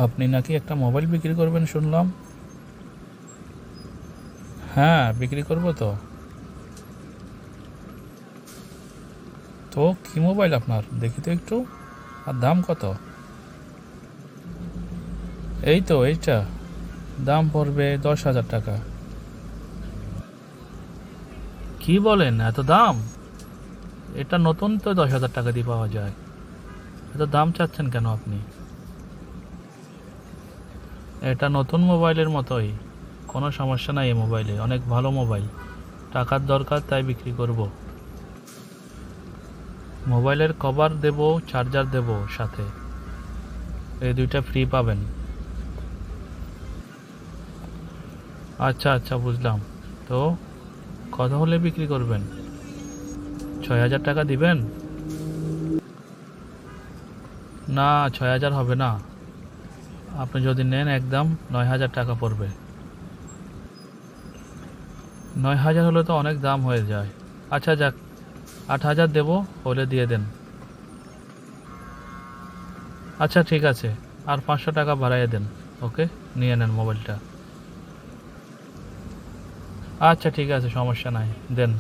আপনি নাকি একটা মোবাইল বিক্রি করবেন শুনলাম। হ্যাঁ, বিক্রি করব তো। তো কি মোবাইল আপনার, দেখি তো একটু। আর দাম কত? এই তো এইটা, দাম পড়বে 10,000 টাকা। কি বলেন, এত দাম? এটা নতুন তো 10,000 টাকা দিয়ে পাওয়া যায়। এত দাম চাচ্ছেন কেন আপনি? এটা নতুন মোবাইলের মতোই, কোনো সমস্যা নাই। এই মোবাইলে অনেক ভালো মোবাইল। টাকার দরকার তাই বিক্রি করব। মোবাইলের কভার দেব, চার্জার দেব সাথে। এই দুইটা ফ্রি পাবেন। আচ্ছা আচ্ছা, বুঝলাম। তো কত হলে বিক্রি করবেন? 6,000 টাকা দিবেন? না, 6,000 হবে না। আপনি যদি নেন একদম 9,000 টাকা পড়বে। 9,000 হলে তো অনেক দাম হয়ে যায়। আচ্ছা যাক, 8,000 দেবো, হলে দিয়ে দেন। আচ্ছা ঠিক আছে, আর 500 টাকা বাড়াইয়ে দেন। ওকে, নিয়ে নেন মোবাইলটা। আচ্ছা ঠিক আছে, সমস্যা নাই, দেন।